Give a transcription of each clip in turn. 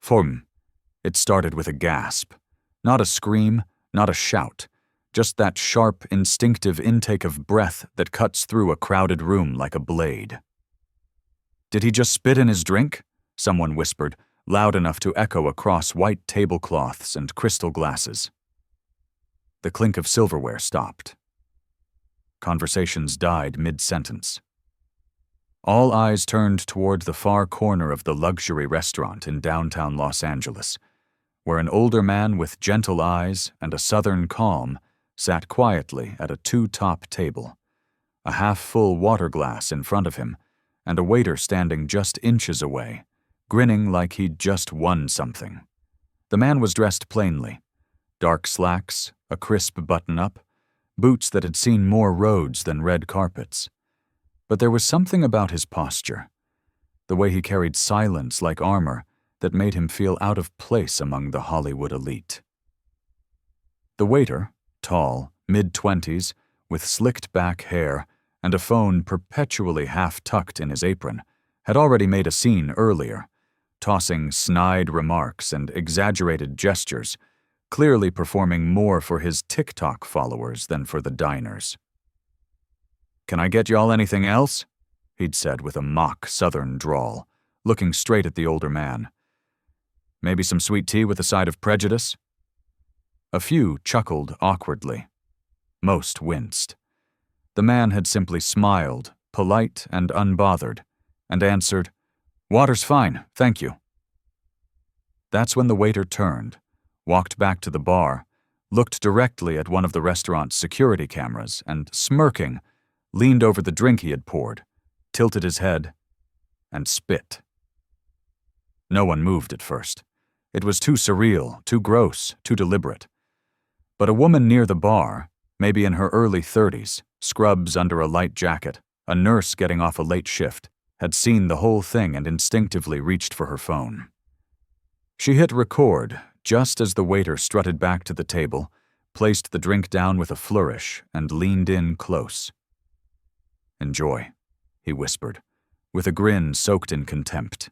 Fum. It started with a gasp. Not a scream, not a shout. Just that sharp, instinctive intake of breath that cuts through a crowded room like a blade. "Did he just spit in his drink?" someone whispered, loud enough to echo across white tablecloths and crystal glasses. The clink of silverware stopped. Conversations died mid-sentence. All eyes turned toward the far corner of the luxury restaurant in downtown Los Angeles, where an older man with gentle eyes and a southern calm sat quietly at a two-top table, a half-full water glass in front of him, and a waiter standing just inches away, grinning like he'd just won something. The man was dressed plainly: dark slacks, a crisp button-up, boots that had seen more roads than red carpets. But there was something about his posture, the way he carried silence like armor, that made him feel out of place among the Hollywood elite. The waiter, tall, mid-20s, with slicked-back hair and a phone perpetually half-tucked in his apron, had already made a scene earlier, tossing snide remarks and exaggerated gestures, clearly performing more for his TikTok followers than for the diners. "Can I get y'all anything else?" he'd said with a mock southern drawl, looking straight at the older man. "Maybe some sweet tea with a side of prejudice?" A few chuckled awkwardly. Most winced. The man had simply smiled, polite and unbothered, and answered, "Water's fine, thank you." That's when the waiter turned, walked back to the bar, looked directly at one of the restaurant's security cameras, and, smirking, leaned over the drink he had poured, tilted his head, and spit. No one moved at first. It was too surreal, too gross, too deliberate. But a woman near the bar, maybe in her early 30s, scrubs under a light jacket, a nurse getting off a late shift, had seen the whole thing and instinctively reached for her phone. She hit record just as the waiter strutted back to the table, placed the drink down with a flourish, and leaned in close. "Enjoy," he whispered, with a grin soaked in contempt.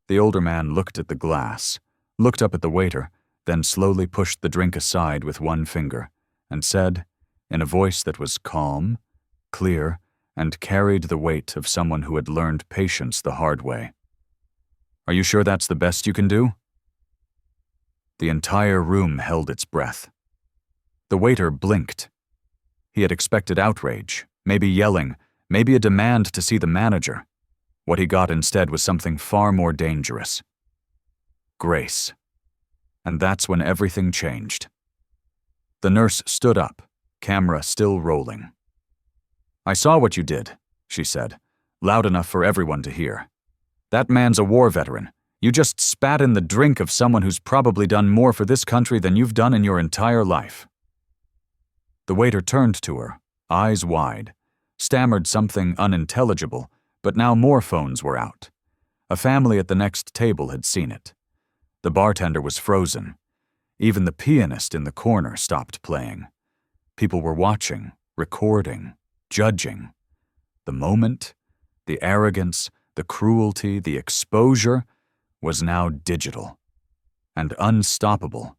The older man looked at the glass, looked up at the waiter, then slowly pushed the drink aside with one finger, and said, in a voice that was calm, clear, and carried the weight of someone who had learned patience the hard way, "Are you sure that's the best you can do?" The entire room held its breath. The waiter blinked. He had expected outrage, maybe yelling, maybe a demand to see the manager. What he got instead was something far more dangerous. Grace. And that's when everything changed. The nurse stood up, camera still rolling. "I saw what you did," she said, loud enough for everyone to hear. "That man's a war veteran. You just spat in the drink of someone who's probably done more for this country than you've done in your entire life." The waiter turned to her, eyes wide, stammered something unintelligible, but now more phones were out. A family at the next table had seen it. The bartender was frozen. Even the pianist in the corner stopped playing. People were watching, recording, judging. The moment, the arrogance, the cruelty, the exposure was now digital and unstoppable.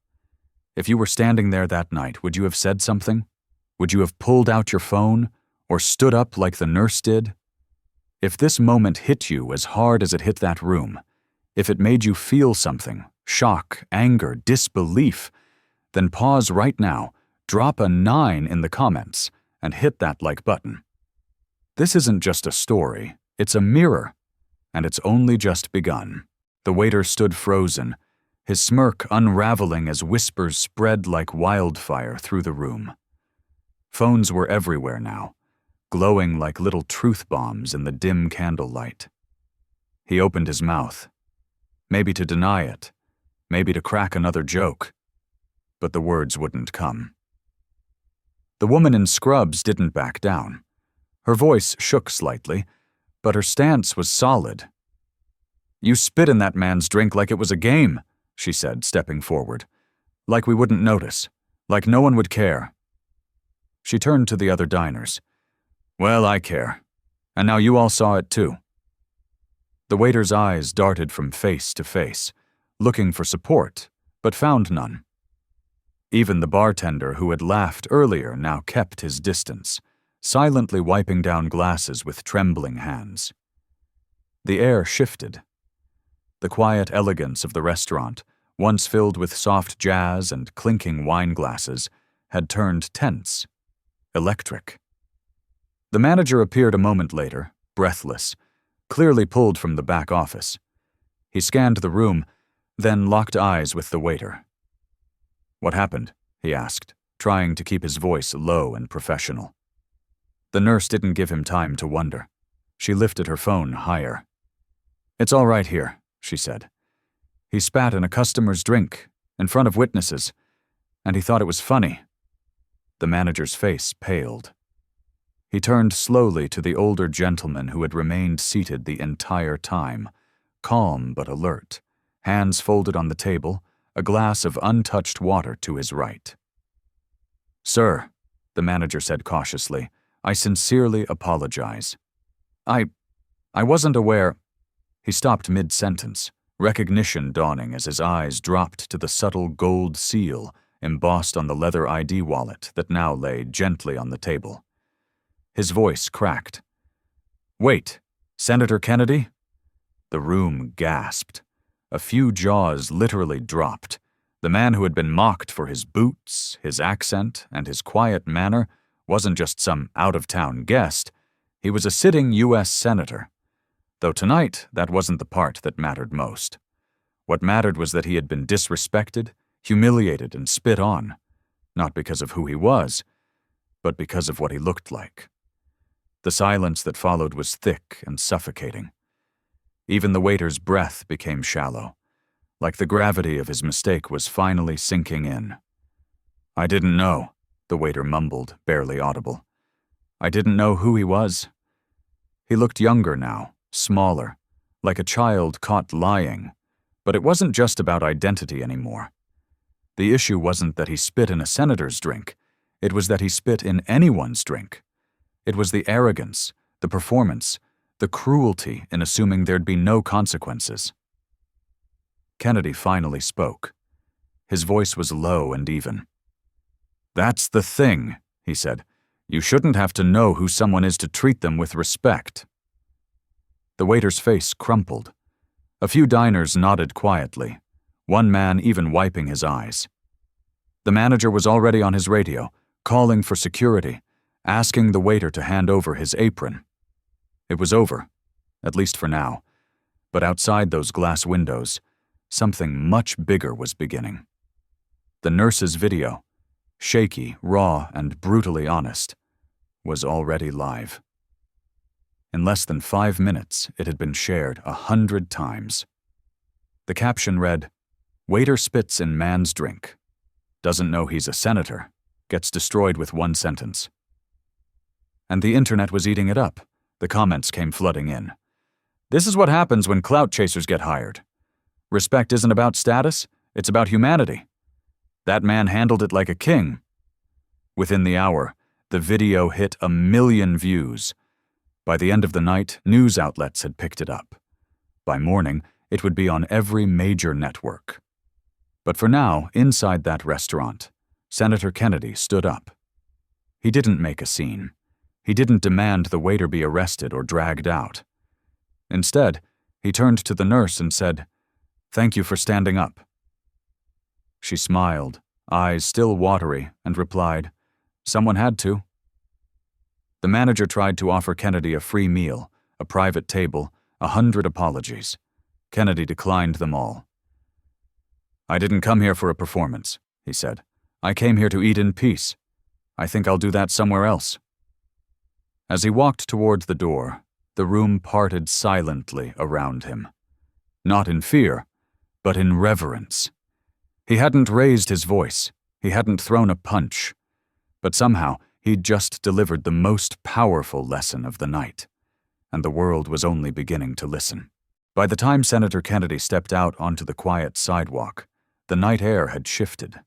If you were standing there that night, would you have said something? Would you have pulled out your phone or stood up like the nurse did? If this moment hit you as hard as it hit that room, if it made you feel something, shock, anger, disbelief, then pause right now, drop a 9 in the comments, and hit that like button. This isn't just a story, it's a mirror, and it's only just begun. The waiter stood frozen, his smirk unraveling as whispers spread like wildfire through the room. Phones were everywhere now, glowing like little truth bombs in the dim candlelight. He opened his mouth, maybe to deny it, maybe to crack another joke, but the words wouldn't come. The woman in scrubs didn't back down. Her voice shook slightly, but her stance was solid. "You spit in that man's drink like it was a game," she said, stepping forward. "Like we wouldn't notice. Like no one would care." She turned to the other diners. "Well, I care. And now you all saw it too." The waiter's eyes darted from face to face, looking for support, but found none. Even the bartender who had laughed earlier now kept his distance, silently wiping down glasses with trembling hands. The air shifted. The quiet elegance of the restaurant, once filled with soft jazz and clinking wine glasses, had turned tense, electric. The manager appeared a moment later, breathless, clearly pulled from the back office. He scanned the room, then locked eyes with the waiter. "What happened?" he asked, trying to keep his voice low and professional. The nurse didn't give him time to wonder. She lifted her phone higher. "It's all right here," she said. "He spat in a customer's drink, in front of witnesses, and he thought it was funny." The manager's face paled. He turned slowly to the older gentleman who had remained seated the entire time, calm but alert, hands folded on the table, a glass of untouched water to his right. "Sir," the manager said cautiously, "I sincerely apologize. I wasn't aware—" He stopped mid-sentence, recognition dawning as his eyes dropped to the subtle gold seal embossed on the leather ID wallet that now lay gently on the table. His voice cracked. "Wait, Senator Kennedy?" The room gasped. A few jaws literally dropped. The man who had been mocked for his boots, his accent, and his quiet manner wasn't just some out-of-town guest. He was a sitting U.S. senator. Though tonight, that wasn't the part that mattered most. What mattered was that he had been disrespected, humiliated, and spit on, not because of who he was, but because of what he looked like. The silence that followed was thick and suffocating. Even the waiter's breath became shallow, like the gravity of his mistake was finally sinking in. "I didn't know," the waiter mumbled, barely audible. "I didn't know who he was." He looked younger now, smaller, like a child caught lying, but it wasn't just about identity anymore. The issue wasn't that he spit in a senator's drink, it was that he spit in anyone's drink. It was the arrogance, the performance, the cruelty in assuming there'd be no consequences. Kennedy finally spoke. His voice was low and even. "That's the thing," he said. "You shouldn't have to know who someone is to treat them with respect." The waiter's face crumpled. A few diners nodded quietly, one man even wiping his eyes. The manager was already on his radio, calling for security, asking the waiter to hand over his apron. It was over, at least for now, but outside those glass windows, something much bigger was beginning. The nurse's video, shaky, raw, and brutally honest, was already live. In less than 5 minutes, it had been shared 100 times. The caption read, "Waiter spits in man's drink. Doesn't know he's a senator. Gets destroyed with one sentence." And the internet was eating it up. The comments came flooding in. "This is what happens when clout chasers get hired. Respect isn't about status, it's about humanity. That man handled it like a king." Within the hour, the video hit 1 million views. By the end of the night, news outlets had picked it up. By morning, it would be on every major network. But for now, inside that restaurant, Senator Kennedy stood up. He didn't make a scene. He didn't demand the waiter be arrested or dragged out. Instead, he turned to the nurse and said, "Thank you for standing up." She smiled, eyes still watery, and replied, "Someone had to." The manager tried to offer Kennedy a free meal, a private table, 100 apologies. Kennedy declined them all. "I didn't come here for a performance," he said. "I came here to eat in peace. I think I'll do that somewhere else." As he walked toward the door, the room parted silently around him. Not in fear, but in reverence. He hadn't raised his voice, he hadn't thrown a punch, but somehow he'd just delivered the most powerful lesson of the night, and the world was only beginning to listen. By the time Senator Kennedy stepped out onto the quiet sidewalk, the night air had shifted.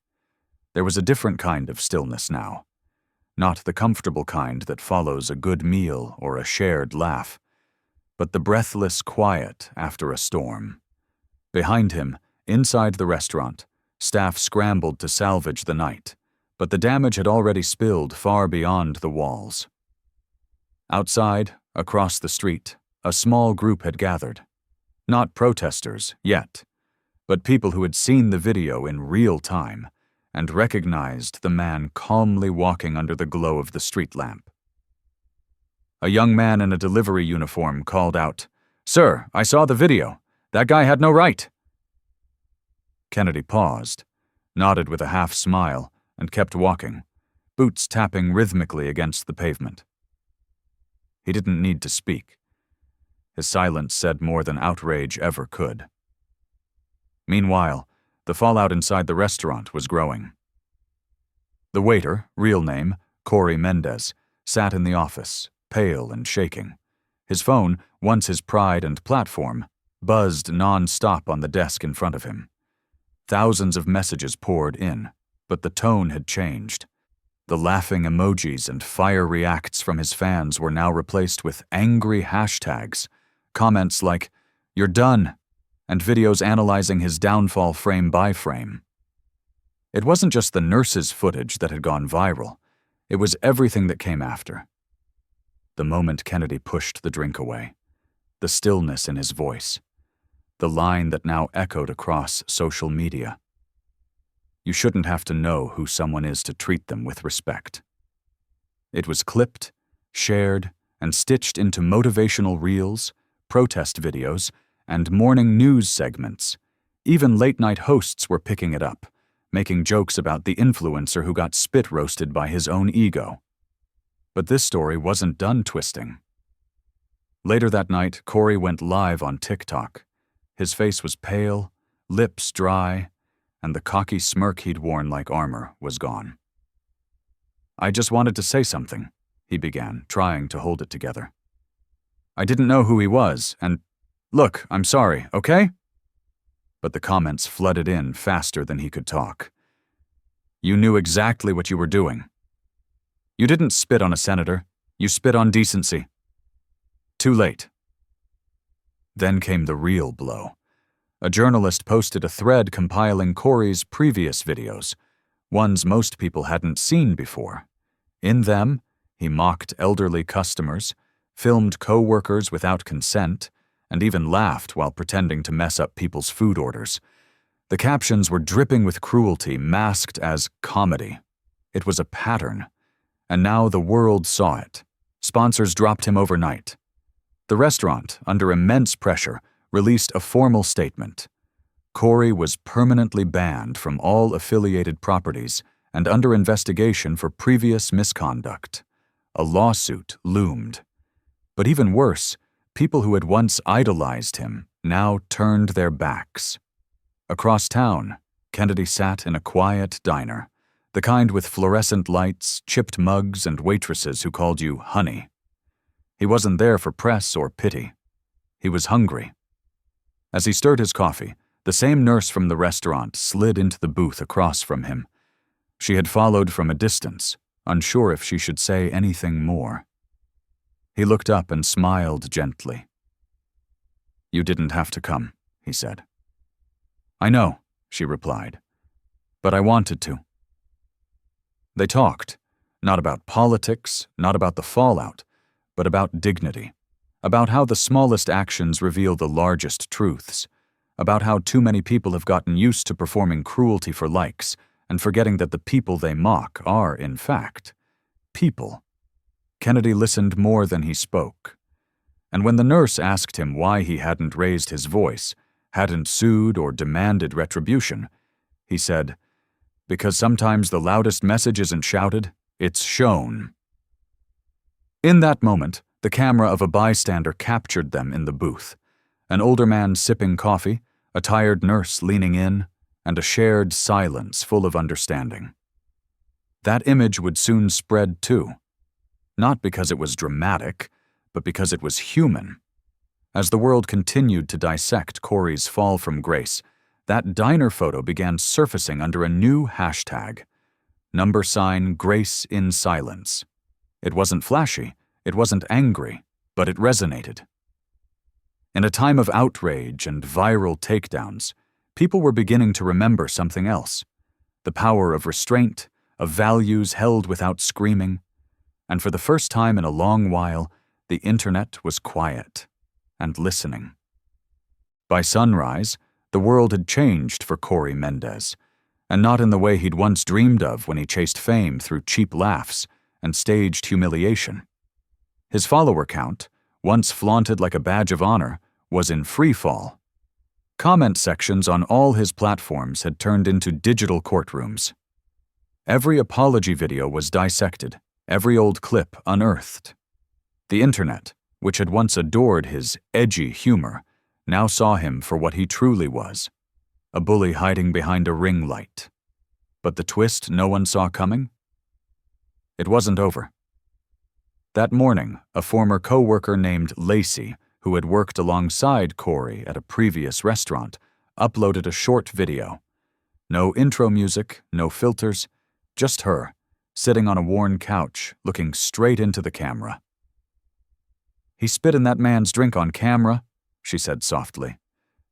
There was a different kind of stillness now. Not the comfortable kind that follows a good meal or a shared laugh, but the breathless quiet after a storm. Behind him, Inside the restaurant, staff scrambled to salvage the night, but the damage had already spilled far beyond the walls. Outside, across the street, a small group had gathered. Not protesters, yet, but people who had seen the video in real time and recognized the man calmly walking under the glow of the street lamp. A young man in a delivery uniform called out, "Sir, I saw the video. That guy had no right." Kennedy paused, nodded with a half smile, and kept walking, boots tapping rhythmically against the pavement. He didn't need to speak. His silence said more than outrage ever could. Meanwhile, the fallout inside the restaurant was growing. The waiter, real name, Corey Mendez, sat in the office, pale and shaking. His phone, once his pride and platform, buzzed non-stop on the desk in front of him. Thousands of messages poured in, but the tone had changed. The laughing emojis and fire reacts from his fans were now replaced with angry hashtags, comments like, "You're done," and videos analyzing his downfall frame by frame. It wasn't just the nurse's footage that had gone viral. It was everything that came after. The moment Kennedy pushed the drink away, the stillness in his voice, the line that now echoed across social media. You shouldn't have to know who someone is to treat them with respect. It was clipped, shared, and stitched into motivational reels, protest videos, and morning news segments. Even late-night hosts were picking it up, making jokes about the influencer who got spit roasted by his own ego. But this story wasn't done twisting. Later that night, Corey went live on TikTok. His face was pale, lips dry, and the cocky smirk he'd worn like armor was gone. "I just wanted to say something," he began, trying to hold it together. "I didn't know who he was, and look, I'm sorry, okay?" But the comments flooded in faster than he could talk. "You knew exactly what you were doing. You didn't spit on a senator, you spit on decency. Too late." Then came the real blow. A journalist posted a thread compiling Corey's previous videos, ones most people hadn't seen before. In them, he mocked elderly customers, filmed co-workers without consent, and even laughed while pretending to mess up people's food orders. The captions were dripping with cruelty, masked as comedy. It was a pattern, and now the world saw it. Sponsors dropped him overnight. The restaurant, under immense pressure, released a formal statement. Corey was permanently banned from all affiliated properties and under investigation for previous misconduct. A lawsuit loomed. But even worse, people who had once idolized him now turned their backs. Across town, Kennedy sat in a quiet diner, the kind with fluorescent lights, chipped mugs, and waitresses who called you honey. He wasn't there for press or pity. He was hungry. As he stirred his coffee, the same nurse from the restaurant slid into the booth across from him. She had followed from a distance, unsure if she should say anything more. He looked up and smiled gently. "You didn't have to come," he said. "I know," she replied, "but I wanted to." They talked, not about politics, not about the fallout, but about dignity, about how the smallest actions reveal the largest truths, about how too many people have gotten used to performing cruelty for likes and forgetting that the people they mock are, in fact, people. Kennedy listened more than he spoke. And when the nurse asked him why he hadn't raised his voice, hadn't sued or demanded retribution, he said, "Because sometimes the loudest message isn't shouted, it's shown." In that moment, the camera of a bystander captured them in the booth. An older man sipping coffee, a tired nurse leaning in, and a shared silence full of understanding. That image would soon spread too. Not because it was dramatic, but because it was human. As the world continued to dissect Corey's fall from grace, that diner photo began surfacing under a new hashtag, #Grace in Silence. It wasn't flashy, it wasn't angry, but it resonated. In a time of outrage and viral takedowns, people were beginning to remember something else: the power of restraint, of values held without screaming. And for the first time in a long while, the internet was quiet and listening. By sunrise, the world had changed for Corey Mendez, and not in the way he'd once dreamed of when he chased fame through cheap laughs and staged humiliation. His follower count, once flaunted like a badge of honor, was in free fall. Comment sections on all his platforms had turned into digital courtrooms. Every apology video was dissected, every old clip unearthed. The internet, which had once adored his edgy humor, now saw him for what he truly was: a bully hiding behind a ring light. But the twist no one saw coming? It wasn't over. That morning, a former co-worker named Lacey, who had worked alongside Corey at a previous restaurant, uploaded a short video. No intro music, no filters, just her, sitting on a worn couch, looking straight into the camera. "He spit in that man's drink on camera," she said softly.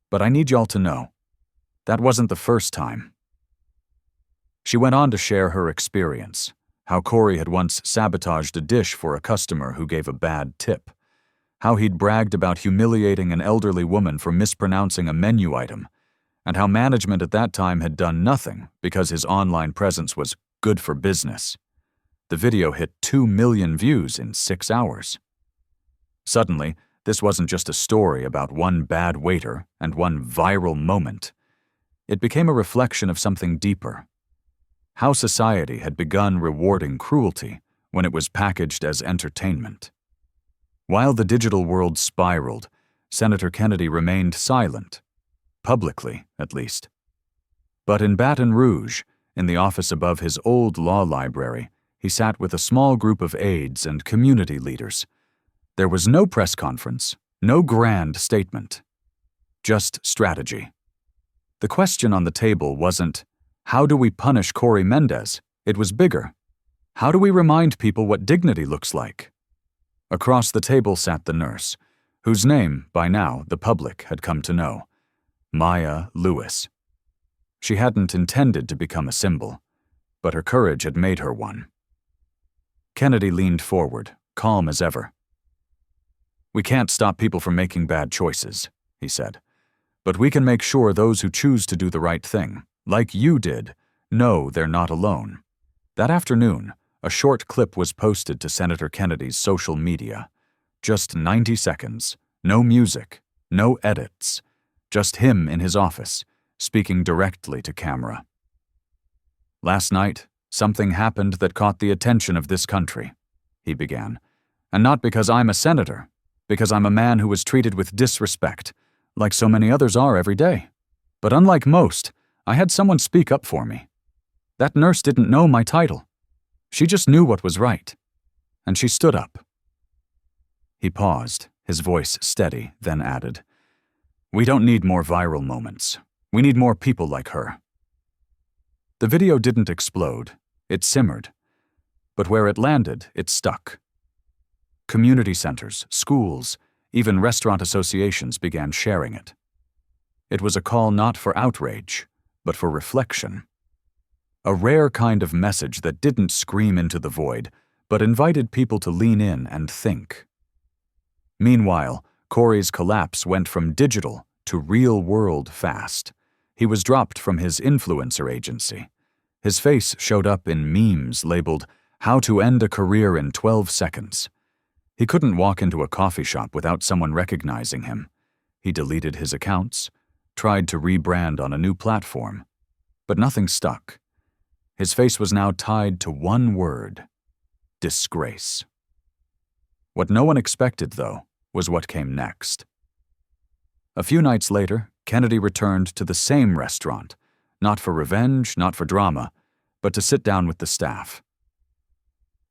"But I need y'all to know, that wasn't the first time." She went on to share her experience, how Corey had once sabotaged a dish for a customer who gave a bad tip, how he'd bragged about humiliating an elderly woman for mispronouncing a menu item, and how management at that time had done nothing because his online presence was good for business. The video hit 2 million views in 6 hours. Suddenly, this wasn't just a story about one bad waiter and one viral moment. It became a reflection of something deeper: how society had begun rewarding cruelty when it was packaged as entertainment. While the digital world spiraled, Senator Kennedy remained silent, publicly at least. But in Baton Rouge, in the office above his old law library, he sat with a small group of aides and community leaders. There was no press conference, no grand statement, just strategy. The question on the table wasn't, how do we punish Corey Mendez? It was bigger. How do we remind people what dignity looks like? Across the table sat the nurse, whose name, by now, the public had come to know: Maya Lewis. She hadn't intended to become a symbol, but her courage had made her one. Kennedy leaned forward, calm as ever. "We can't stop people from making bad choices," he said, "but we can make sure those who choose to do the right thing, like you did, know they're not alone." That afternoon, a short clip was posted to Senator Kennedy's social media. Just 90 seconds, no music, no edits, just him in his office, speaking directly to camera. "Last night, something happened that caught the attention of this country," he began. "And not because I'm a senator, because I'm a man who was treated with disrespect, like so many others are every day. But unlike most, I had someone speak up for me. That nurse didn't know my title. She just knew what was right. And she stood up." He paused, his voice steady, then added, "We don't need more viral moments. We need more people like her." The video didn't explode, it simmered. But where it landed, it stuck. Community centers, schools, even restaurant associations began sharing it. It was a call not for outrage, but for reflection. A rare kind of message that didn't scream into the void, but invited people to lean in and think. Meanwhile, Corey's collapse went from digital to real-world fast. He was dropped from his influencer agency. His face showed up in memes labeled, "How to End a Career in 12 Seconds." He couldn't walk into a coffee shop without someone recognizing him. He deleted his accounts, tried to rebrand on a new platform, but nothing stuck. His face was now tied to one word: disgrace. What no one expected, though, was what came next. A few nights later, Kennedy returned to the same restaurant, not for revenge, not for drama, but to sit down with the staff.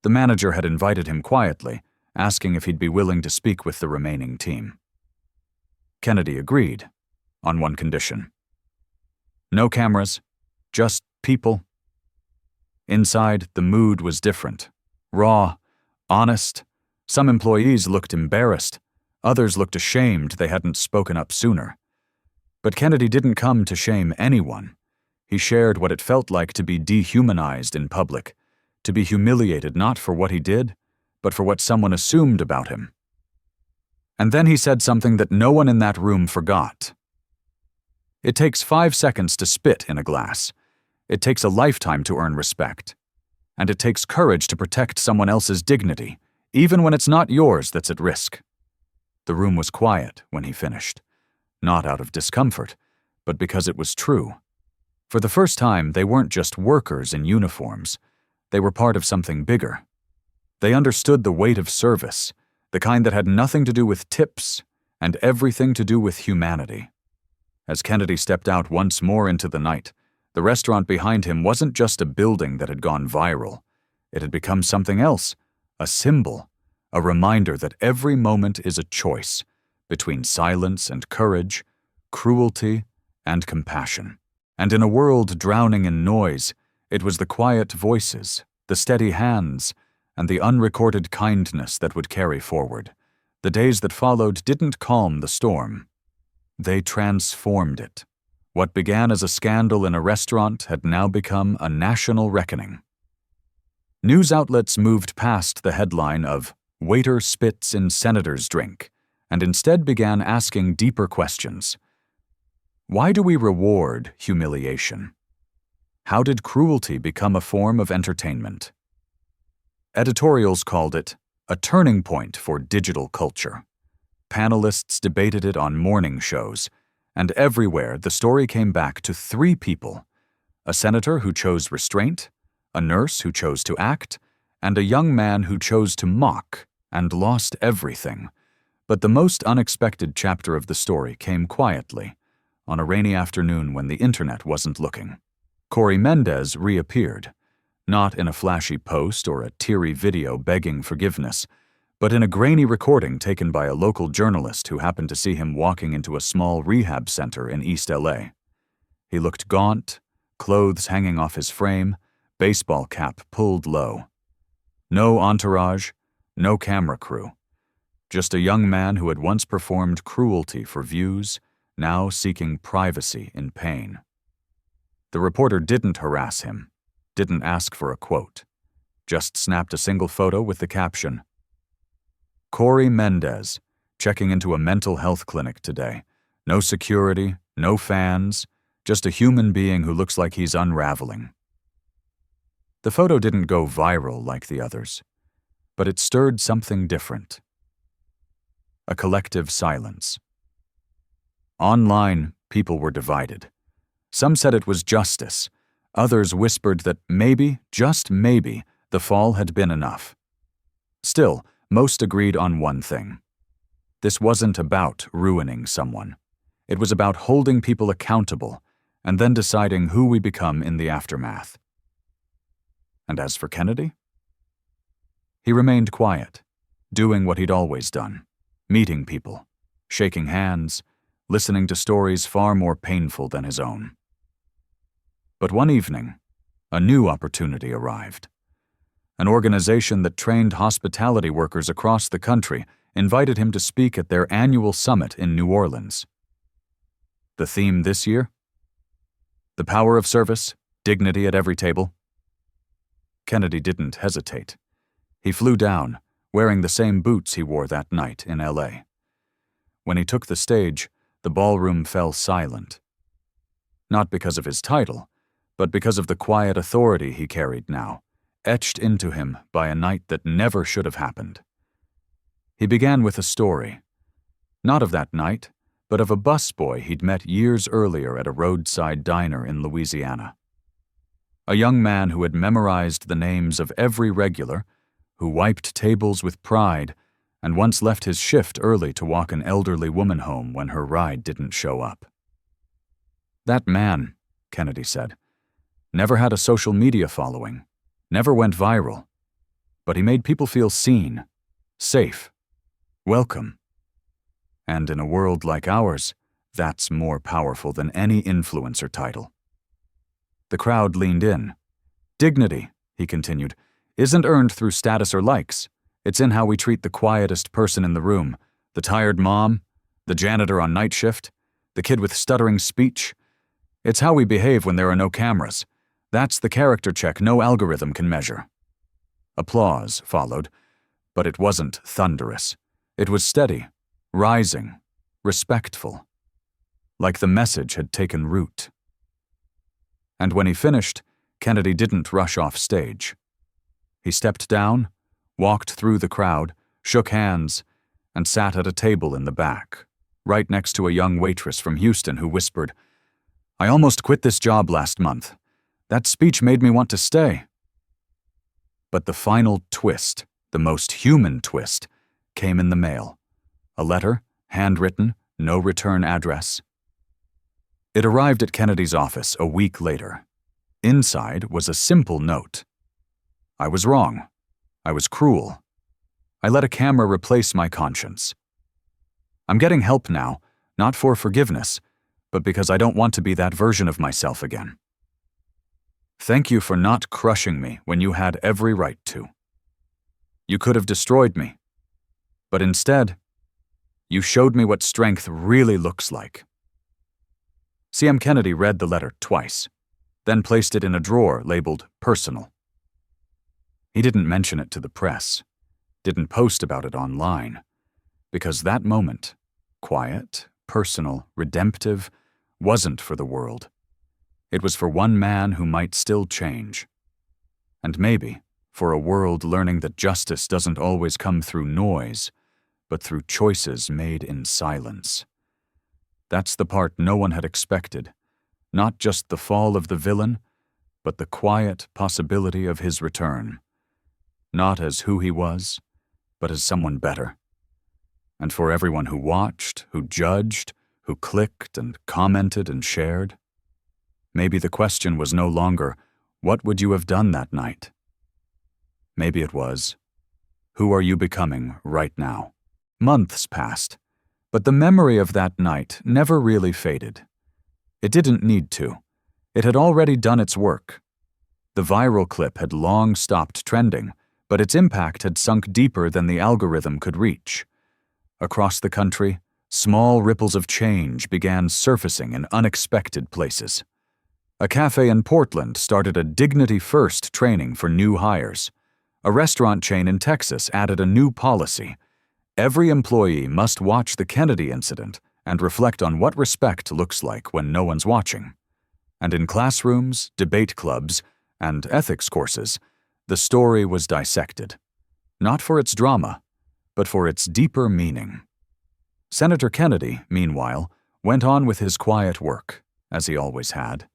The manager had invited him quietly, asking if he'd be willing to speak with the remaining team. Kennedy agreed, on one condition. No cameras, just people. Inside, the mood was different. Raw, honest. Some employees looked embarrassed. Others looked ashamed they hadn't spoken up sooner. But Kennedy didn't come to shame anyone. He shared what it felt like to be dehumanized in public, to be humiliated not for what he did, but for what someone assumed about him. And then he said something that no one in that room forgot. It takes 5 seconds to spit in a glass. It takes a lifetime to earn respect. And it takes courage to protect someone else's dignity, even when it's not yours that's at risk. The room was quiet when he finished, not out of discomfort, but because it was true. For the first time, they weren't just workers in uniforms. They were part of something bigger. They understood the weight of service, the kind that had nothing to do with tips and everything to do with humanity. As Kennedy stepped out once more into the night, the restaurant behind him wasn't just a building that had gone viral. It had become something else, a symbol, a reminder that every moment is a choice between silence and courage, cruelty and compassion. And in a world drowning in noise, it was the quiet voices, the steady hands, and the unrecorded kindness that would carry forward. The days that followed didn't calm the storm. They transformed it. What began as a scandal in a restaurant had now become a national reckoning. News outlets moved past the headline of "Waiter Spits in Senator's Drink" and instead began asking deeper questions. Why do we reward humiliation? How did cruelty become a form of entertainment? Editorials called it a turning point for digital culture. Panelists debated it on morning shows, and everywhere the story came back to 3 people: a senator who chose restraint, a nurse who chose to act, and a young man who chose to mock and lost everything. But the most unexpected chapter of the story came quietly, on a rainy afternoon when the internet wasn't looking. Corey Mendez reappeared, not in a flashy post or a teary video begging forgiveness, but in a grainy recording taken by a local journalist who happened to see him walking into a small rehab center in East LA. He looked gaunt, clothes hanging off his frame, baseball cap pulled low. No entourage, no camera crew. Just a young man who had once performed cruelty for views, now seeking privacy in pain. The reporter didn't harass him, didn't ask for a quote, just snapped a single photo with the caption, "Corey Mendez, checking into a mental health clinic today. No security, no fans, just a human being who looks like he's unraveling." The photo didn't go viral like the others, but it stirred something different. A collective silence. Online, people were divided. Some said it was justice. Others whispered that maybe, just maybe, the fall had been enough. Still, most agreed on one thing. This wasn't about ruining someone. It was about holding people accountable and then deciding who we become in the aftermath. And as for Kennedy? He remained quiet, doing what he'd always done, meeting people, shaking hands, listening to stories far more painful than his own. But one evening, a new opportunity arrived. An organization that trained hospitality workers across the country invited him to speak at their annual summit in New Orleans. The theme this year? The power of service, dignity at every table. Kennedy didn't hesitate. He flew down, wearing the same boots he wore that night in LA. When he took the stage, the ballroom fell silent. Not because of his title, but because of the quiet authority he carried now, etched into him by a night that never should have happened. He began with a story, not of that night, but of a busboy he'd met years earlier at a roadside diner in Louisiana. A young man who had memorized the names of every regular, who wiped tables with pride, and once left his shift early to walk an elderly woman home when her ride didn't show up. That man, Kennedy said, never had a social media following, never went viral, but he made people feel seen, safe, welcome. And in a world like ours, that's more powerful than any influencer title. The crowd leaned in. Dignity, he continued, isn't earned through status or likes. It's in how we treat the quietest person in the room, the tired mom, the janitor on night shift, The kid with stuttering speech? It's how we behave when there are no cameras. That's the character check no algorithm can measure. Applause followed, but it wasn't thunderous. It was steady, rising, respectful, like the message had taken root. And when he finished, Kennedy didn't rush off stage. He stepped down, walked through the crowd, shook hands, and sat at a table in the back, right next to a young waitress from Houston who whispered, "I almost quit this job last month. That speech made me want to stay." But the final twist, the most human twist, came in the mail. A letter, handwritten, no return address. It arrived at Kennedy's office a week later. Inside was a simple note. "I was wrong. I was cruel. I let a camera replace my conscience. I'm getting help now, not for forgiveness, but because I don't want to be that version of myself again. Thank you for not crushing me when you had every right to. You could have destroyed me, but instead, you showed me what strength really looks like." CM Kennedy read the letter twice, then placed it in a drawer labeled personal. He didn't mention it to the press, didn't post about it online, because that moment, quiet, personal, redemptive, wasn't for the world. It was for one man who might still change. And maybe for a world learning that justice doesn't always come through noise, but through choices made in silence. That's the part no one had expected, not just the fall of the villain, but the quiet possibility of his return. Not as who he was, but as someone better. And for everyone who watched, who judged, who clicked and commented and shared, maybe the question was no longer, "What would you have done that night?" Maybe it was, "Who are you becoming right now?" Months passed, but the memory of that night never really faded. It didn't need to. It had already done its work. The viral clip had long stopped trending, but its impact had sunk deeper than the algorithm could reach. Across the country, small ripples of change began surfacing in unexpected places. A cafe in Portland started a dignity-first training for new hires. A restaurant chain in Texas added a new policy. Every employee must watch the Kennedy incident and reflect on what respect looks like when no one's watching. And in classrooms, debate clubs, and ethics courses, the story was dissected. Not for its drama, but for its deeper meaning. Senator Kennedy, meanwhile, went on with his quiet work, as he always had.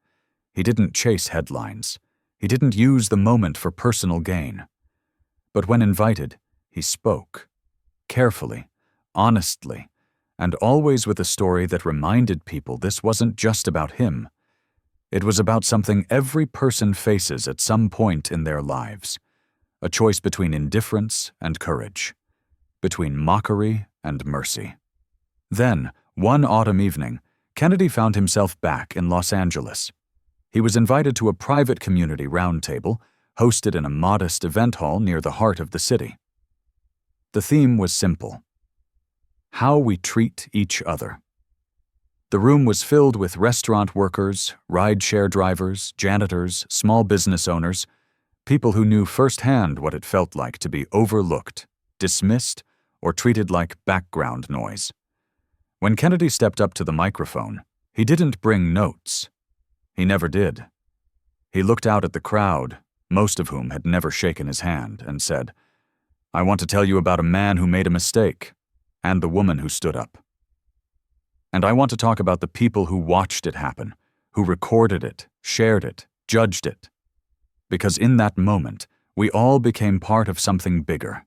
He didn't chase headlines. He didn't use the moment for personal gain. But when invited, he spoke. Carefully, honestly, and always with a story that reminded people this wasn't just about him. It was about something every person faces at some point in their lives. A choice between indifference and courage. Between mockery and mercy. Then, one autumn evening, Kennedy found himself back in Los Angeles. He was invited to a private community roundtable, hosted in a modest event hall near the heart of the city. The theme was simple: how we treat each other. The room was filled with restaurant workers, ride-share drivers, janitors, small business owners, people who knew firsthand what it felt like to be overlooked, dismissed, or treated like background noise. When Kennedy stepped up to the microphone, he didn't bring notes. He never did. He looked out at the crowd, most of whom had never shaken his hand, and said, "I want to tell you about a man who made a mistake, and the woman who stood up. And I want to talk about the people who watched it happen, who recorded it, shared it, judged it. Because in that moment, we all became part of something bigger."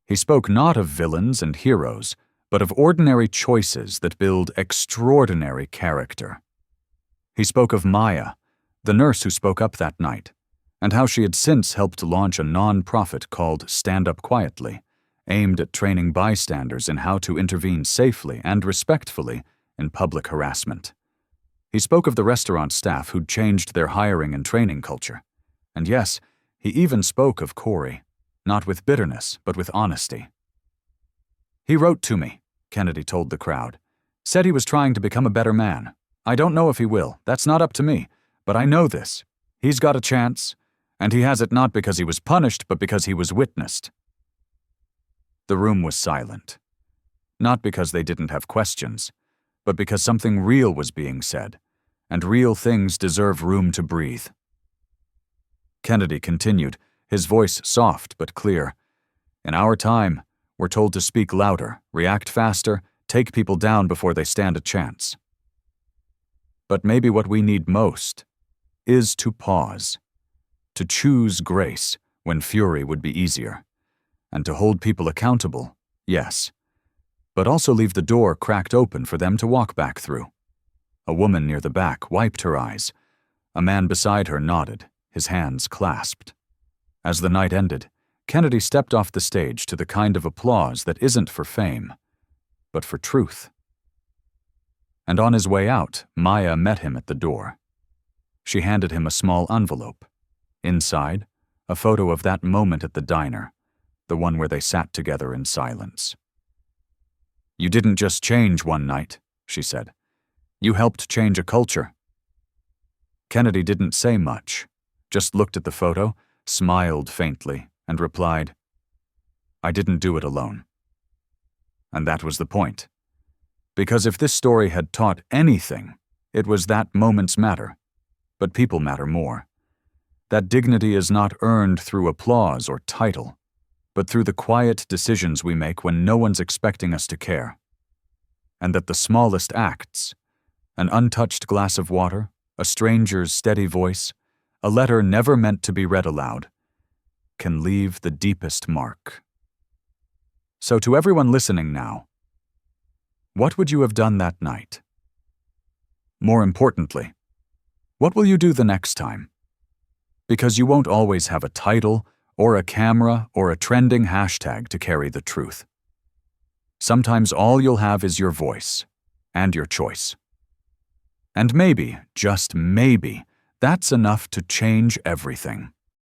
He spoke not of villains and heroes, but of ordinary choices that build extraordinary character. He spoke of Maya, the nurse who spoke up that night, and how she had since helped launch a non-profit called Stand Up Quietly, aimed at training bystanders in how to intervene safely and respectfully in public harassment. He spoke of the restaurant staff who'd changed their hiring and training culture. And yes, he even spoke of Corey, not with bitterness, but with honesty. "He wrote to me," Kennedy told the crowd, Said he was trying to become a better man. I don't know if he will. That's not up to me. But I know this. He's got a chance. And he has it not because he was punished, but because he was witnessed. The room was silent. Not because they didn't have questions, but because something real was being said, and real things deserve room to breathe. Kennedy continued, his voice soft but clear. In our time, we're told to speak louder, react faster, take people down before they stand a chance. But maybe what we need most is to pause, to choose grace when fury would be easier, and to hold people accountable, yes, but also leave the door cracked open for them to walk back through. A woman near the back wiped her eyes. A man beside her nodded, his hands clasped. As the night ended, Kennedy stepped off the stage to the kind of applause that isn't for fame, but for truth. And on his way out, Maya met him at the door. She handed him a small envelope. Inside, a photo of that moment at the diner, the one where they sat together in silence. "You didn't just change one night," she said. "You helped change a culture." Kennedy didn't say much, just looked at the photo, smiled faintly, and replied, "I didn't do it alone." And that was the point. Because if this story had taught anything, it was that moments matter, but people matter more. That dignity is not earned through applause or title, but through the quiet decisions we make when no one's expecting us to care. And that the smallest acts, an untouched glass of water, a stranger's steady voice, a letter never meant to be read aloud, can leave the deepest mark. So to everyone listening now, what would you have done that night? More importantly, what will you do the next time? Because you won't always have a title, or a camera, or a trending hashtag to carry the truth. Sometimes all you'll have is your voice, and your choice. And maybe, just maybe, that's enough to change everything.